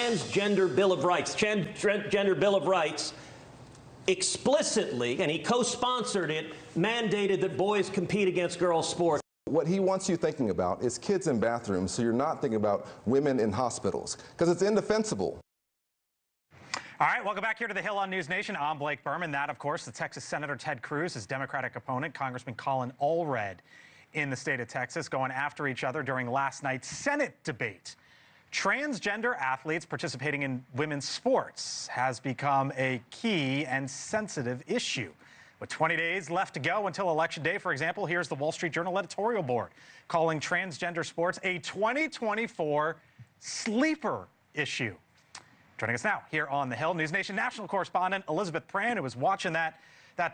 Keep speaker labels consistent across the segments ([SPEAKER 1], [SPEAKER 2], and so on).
[SPEAKER 1] transgender Bill of Rights. Transgender Bill of Rights explicitly, and he co-sponsored it, mandated that boys compete against girls' sports.
[SPEAKER 2] What he wants you thinking about is kids in bathrooms, so you're not thinking about women in hospitals, because it's indefensible.
[SPEAKER 3] All right, welcome back here to the Hill on NewsNation. I'm Blake Berman. That, of course, the Texas Senator Ted Cruz, his Democratic opponent, Congressman Colin Allred, in the state of Texas, going after each other during last night's Senate debate. Transgender athletes participating in women's sports has become a key and sensitive issue. With 20 days left to go until Election Day, for example, here's the Wall Street Journal editorial board calling transgender sports a 2024 sleeper issue. Joining us now here on the Hill, NewsNation national correspondent Elizabeth Prann, who was watching that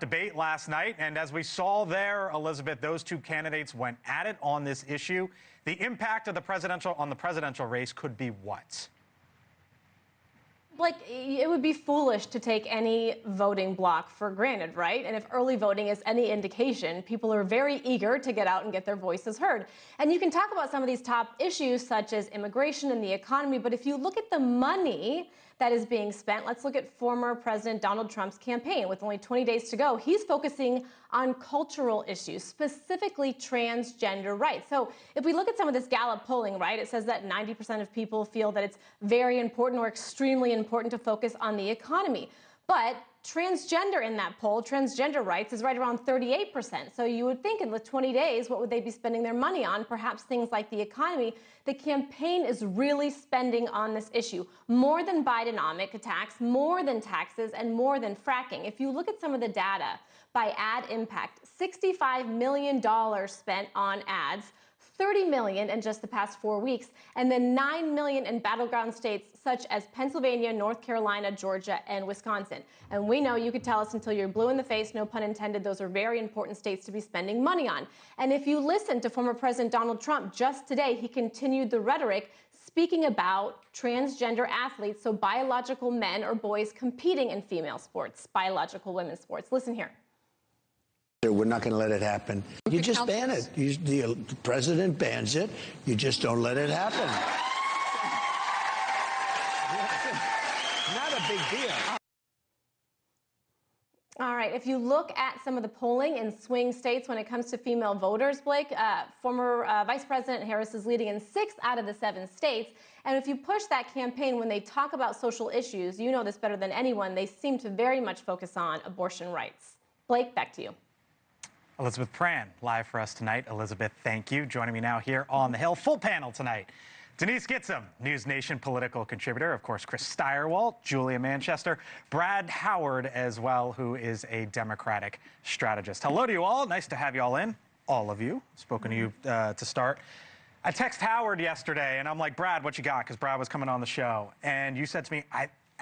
[SPEAKER 3] debate last night. And as we saw there, Elizabeth, those two candidates went at it on this issue. The impact of the presidential race could be what?
[SPEAKER 4] Like, it would be foolish to take any voting block for granted, right? And if early voting is any indication, people are very eager to get out and get their voices heard. And you can talk about some of these top issues, such as immigration and the economy, but if you look at the money that is being spent, let's look at former President Donald Trump's campaign. With only 20 days to go, he's focusing on cultural issues, specifically transgender rights. So if we look at some of this Gallup polling, right, it says that 90% of people feel that it's very important or extremely important to focus on the economy. But transgender in that poll, transgender rights, is right around 38%. So you would think in the 20 days, what would they be spending their money on? Perhaps things like the economy. The campaign is really spending on this issue. More than Bidenomic attacks, more than taxes, and more than fracking. If you look at some of the data by ad impact, $65 million spent on ads, $30 million in just the past 4 weeks, and then $9 million in battleground states such as Pennsylvania, North Carolina, Georgia, and Wisconsin. And we know, you could tell us until you're blue in the face, no pun intended, those are very important states to be spending money on. And if you listen to former President Donald Trump just today, he continued the rhetoric speaking about transgender athletes, so biological men or boys competing in female sports, biological women's sports. Listen here.
[SPEAKER 5] We're not going to let it happen. You just ban it. The president bans it. You just don't let it happen. Not a big deal.
[SPEAKER 4] All right, if you look at some of the polling in swing states when it comes to female voters, Blake, former Vice President Harris is leading in 6 out of the 7 states. And if you push that campaign, when they talk about social issues, you know this better than anyone, they seem to very much focus on abortion rights. Blake, back to you.
[SPEAKER 3] Elizabeth Prann, live for us tonight. Elizabeth, thank you. Joining me now here on the Hill, full panel tonight. Denise Gitsham, NewsNation political contributor. Of course, Chris Steyerwalt, Julia Manchester, Brad Howard as well, who is a Democratic strategist. Hello to you all. Nice to have you all in. All of you. Spoken to you to start. I text Howard yesterday, and I'm like, Brad, what you got? Because Brad was coming on the show. And you said to me,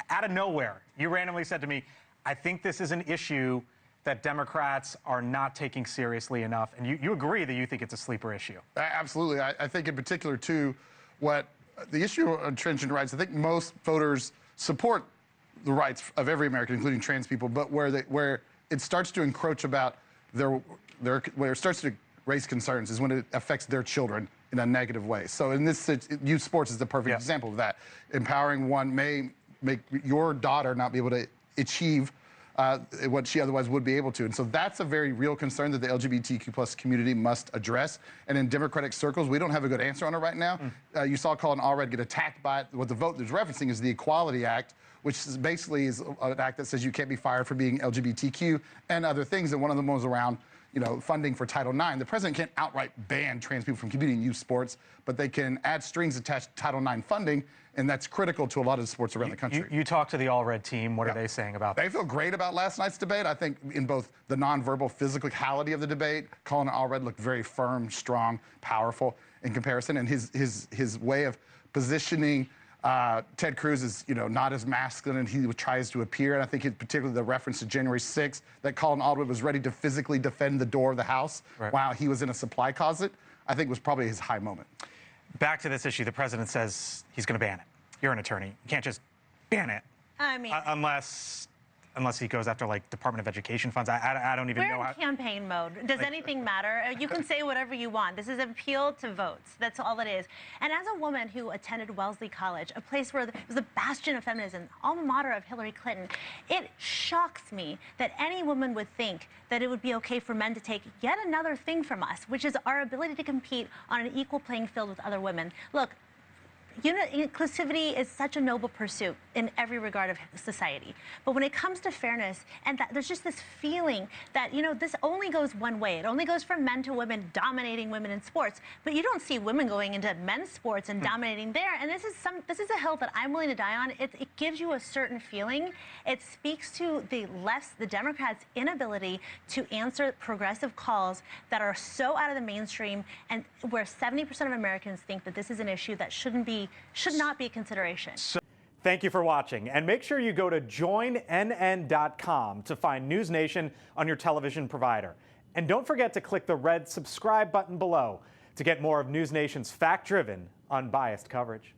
[SPEAKER 3] out of nowhere, you randomly said to me, I think this is an issue that Democrats are not taking seriously enough. And you agree that you think it's a sleeper issue.
[SPEAKER 6] Absolutely. I think in particular, too, what the issue of transgender rights, I think most voters support the rights of every American, including trans people, but where it starts to encroach about where it starts to raise concerns is when it affects their children in a negative way. So in this, youth sports is the perfect example of that. Empowering one may make your daughter not be able to achieve what she otherwise would be able to. And so that's a very real concern that the LGBTQ plus community must address. And in Democratic circles, we don't have a good answer on it right now. You saw Colin Allred get attacked by it. What the vote is referencing is the Equality Act, which basically is an act that says you can't be fired for being LGBTQ and other things. And one of them was around, you know, funding for Title IX. The president can't outright ban trans people from competing in youth sports, but they can add strings attached to Title IX funding, and that's critical to a lot of the sports around the country.
[SPEAKER 3] You talked to the Allred team. What are they saying about that?
[SPEAKER 6] They feel great about last night's debate. I think in both the nonverbal physicality of the debate, Colin Allred looked very firm, strong, powerful in comparison, and his way of positioning Ted Cruz is, you know, not as masculine and he tries to appear. And I think particularly the reference to January 6th, that Colin Allred was ready to physically defend the door of the House while he was in a supply closet, I think was probably his high moment. Back to this issue, the president says he's going to ban it. You're an attorney. You can't just ban it.
[SPEAKER 7] I mean,
[SPEAKER 6] unless
[SPEAKER 3] unless he goes after like Department of Education funds. I don't even know
[SPEAKER 7] We're
[SPEAKER 3] how.
[SPEAKER 7] in campaign mode. Does anything matter? You can say whatever you want. This is an appeal to votes. That's all it is. And as a woman who attended Wellesley College, a place where it was a bastion of feminism, alma mater of Hillary Clinton, it shocks me that any woman would think that it would be okay for men to take yet another thing from us, which is our ability to compete on an equal playing field with other women. Look, inclusivity is such a noble pursuit in every regard of society. But when it comes to fairness, and that there's just this feeling that, this only goes one way. It only goes from men to women, dominating women in sports. But you don't see women going into men's sports and dominating there. And this is a hill that I'm willing to die on. It gives you a certain feeling. It speaks to the Democrats' inability to answer progressive calls that are so out of the mainstream, and where 70% of Americans think that this is an issue that should not be a consideration.
[SPEAKER 3] Thank you for watching, and make sure you go to joinnn.com to find NewsNation on your television provider. And don't forget to click the red subscribe button below to get more of NewsNation's fact-driven, unbiased coverage.